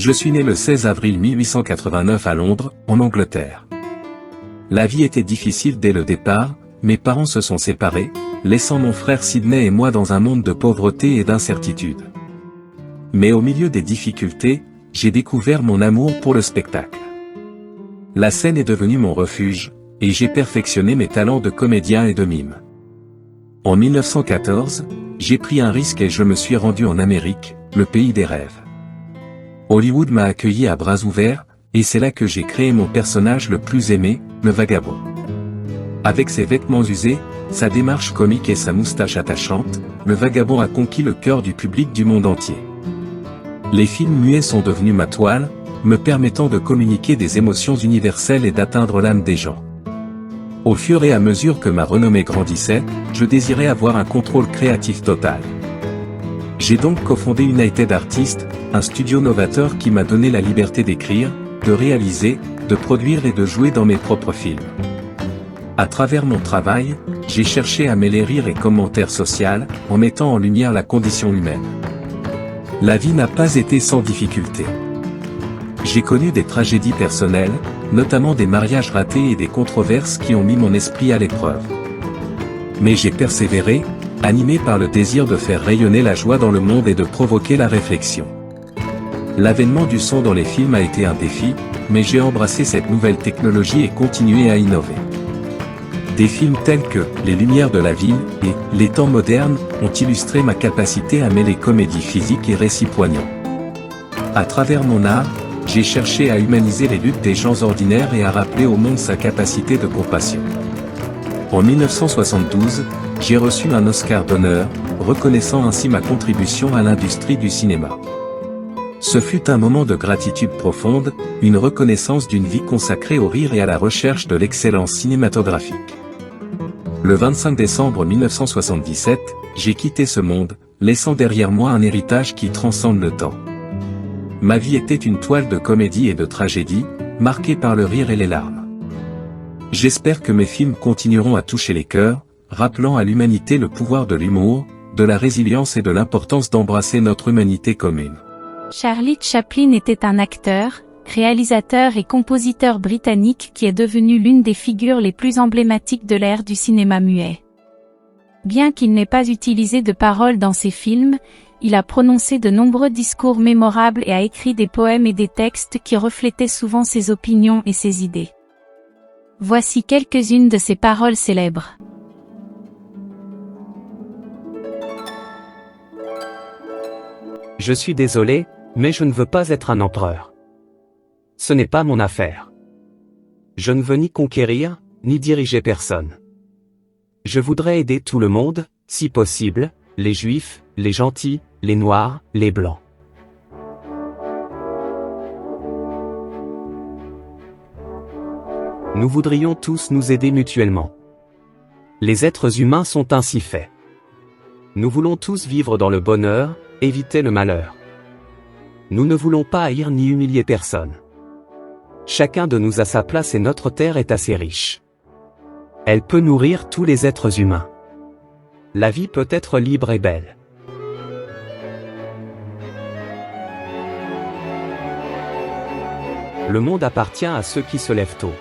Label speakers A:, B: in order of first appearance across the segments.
A: Je suis né le 16 avril 1889 à Londres, en Angleterre. La vie était difficile dès le départ, mes parents se sont séparés, laissant mon frère Sidney et moi dans un monde de pauvreté et d'incertitude. Mais au milieu des difficultés, j'ai découvert mon amour pour le spectacle. La scène est devenue mon refuge, et j'ai perfectionné mes talents de comédien et de mime. En 1914, j'ai pris un risque et je me suis rendu en Amérique, le pays des rêves. Hollywood m'a accueilli à bras ouverts, et c'est là que j'ai créé mon personnage le plus aimé, le vagabond. Avec ses vêtements usés, sa démarche comique et sa moustache attachante, le vagabond a conquis le cœur du public du monde entier. Les films muets sont devenus ma toile, me permettant de communiquer des émotions universelles et d'atteindre l'âme des gens. Au fur et à mesure que ma renommée grandissait, je désirais avoir un contrôle créatif total. J'ai donc cofondé United Artists, un studio novateur qui m'a donné la liberté d'écrire, de réaliser, de produire et de jouer dans mes propres films. À travers mon travail, j'ai cherché à mêler rire et commentaires sociaux, en mettant en lumière la condition humaine. La vie n'a pas été sans difficulté. J'ai connu des tragédies personnelles, notamment des mariages ratés et des controverses qui ont mis mon esprit à l'épreuve. Mais j'ai persévéré, animé par le désir de faire rayonner la joie dans le monde et de provoquer la réflexion. L'avènement du son dans les films a été un défi, mais j'ai embrassé cette nouvelle technologie et continué à innover. Des films tels que Les Lumières de la Ville et Les Temps modernes ont illustré ma capacité à mêler comédie physique et récits poignants. À travers mon art, j'ai cherché à humaniser les luttes des gens ordinaires et à rappeler au monde sa capacité de compassion. En 1972, j'ai reçu un Oscar d'honneur, reconnaissant ainsi ma contribution à l'industrie du cinéma. Ce fut un moment de gratitude profonde, une reconnaissance d'une vie consacrée au rire et à la recherche de l'excellence cinématographique. Le 25 décembre 1977, j'ai quitté ce monde, laissant derrière moi un héritage qui transcende le temps. Ma vie était une toile de comédie et de tragédie, marquée par le rire et les larmes. J'espère que mes films continueront à toucher les cœurs, rappelant à l'humanité le pouvoir de l'humour, de la résilience et de l'importance d'embrasser notre humanité commune.
B: Charlie Chaplin était un acteur, réalisateur et compositeur britannique qui est devenu l'une des figures les plus emblématiques de l'ère du cinéma muet. Bien qu'il n'ait pas utilisé de paroles dans ses films, il a prononcé de nombreux discours mémorables et a écrit des poèmes et des textes qui reflétaient souvent ses opinions et ses idées. Voici quelques-unes de ses paroles célèbres.
C: Je suis désolé, mais je ne veux pas être un empereur. Ce n'est pas mon affaire. Je ne veux ni conquérir, ni diriger personne. Je voudrais aider tout le monde, si possible, les juifs, les gentils, les noirs, les blancs. Nous voudrions tous nous aider mutuellement. Les êtres humains sont ainsi faits. Nous voulons tous vivre dans le bonheur, éviter le malheur. Nous ne voulons pas haïr ni humilier personne. Chacun de nous a sa place et notre terre est assez riche. Elle peut nourrir tous les êtres humains. La vie peut être libre et belle. Le monde appartient à ceux qui se lèvent tôt.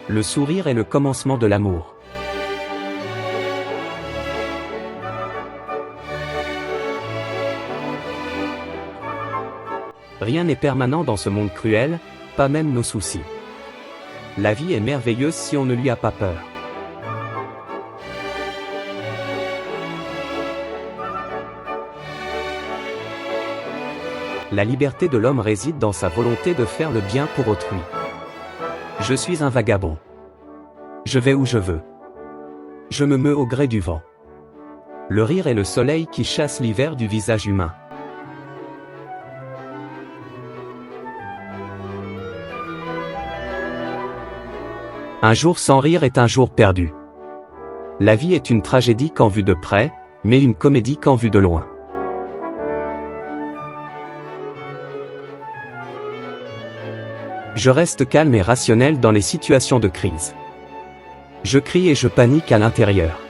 C: Le sourire est le commencement de l'amour. Rien n'est permanent dans ce monde cruel, pas même nos soucis. La vie est merveilleuse si on ne lui a pas peur. La liberté de l'homme réside dans sa volonté de faire le bien pour autrui. Je suis un vagabond. Je vais où je veux. Je me meus au gré du vent. Le rire est le soleil qui chasse l'hiver du visage humain. Un jour sans rire est un jour perdu. La vie est une tragédie quand vue de près, mais une comédie quand vue de loin. Je reste calme et rationnel dans les situations de crise. Je crie et je panique à l'intérieur.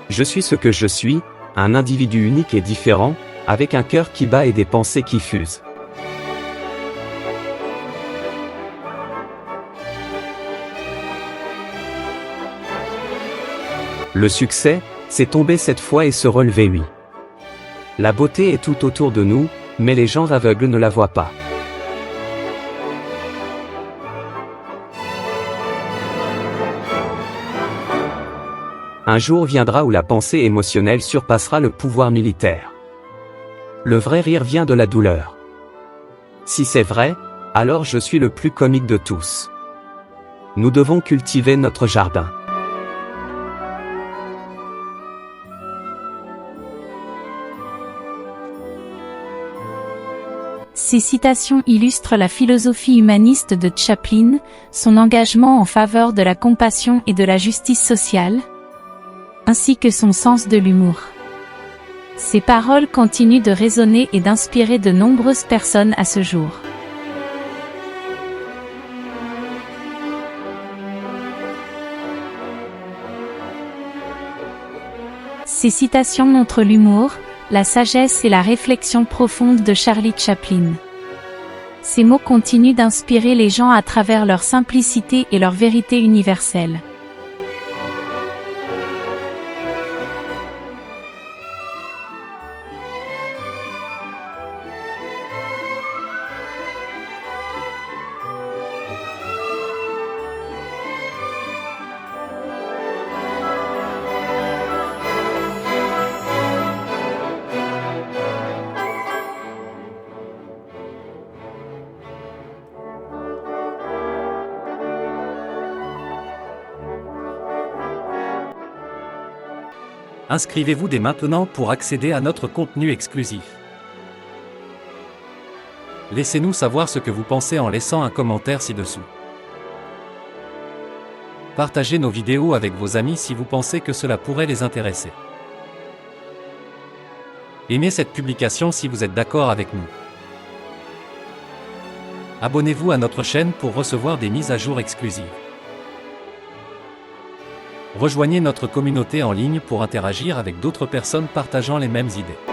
C: Je suis ce que je suis, un individu unique et différent, avec un cœur qui bat et des pensées qui fusent. Le succès, c'est tomber 7 fois et se relever 8. La beauté est tout autour de nous, mais les gens aveugles ne la voient pas. Un jour viendra où la pensée émotionnelle surpassera le pouvoir militaire. Le vrai rire vient de la douleur. Si c'est vrai, alors je suis le plus comique de tous. Nous devons cultiver notre jardin.
B: Ces citations illustrent la philosophie humaniste de Chaplin, son engagement en faveur de la compassion et de la justice sociale, ainsi que son sens de l'humour. Ces paroles continuent de résonner et d'inspirer de nombreuses personnes à ce jour. Ces citations montrent l'humour, la sagesse et la réflexion profonde de Charlie Chaplin. Ces mots continuent d'inspirer les gens à travers leur simplicité et leur vérité universelle.
D: Inscrivez-vous dès maintenant pour accéder à notre contenu exclusif. Laissez-nous savoir ce que vous pensez en laissant un commentaire ci-dessous. Partagez nos vidéos avec vos amis si vous pensez que cela pourrait les intéresser. Aimez cette publication si vous êtes d'accord avec nous. Abonnez-vous à notre chaîne pour recevoir des mises à jour exclusives. Rejoignez notre communauté en ligne pour interagir avec d'autres personnes partageant les mêmes idées.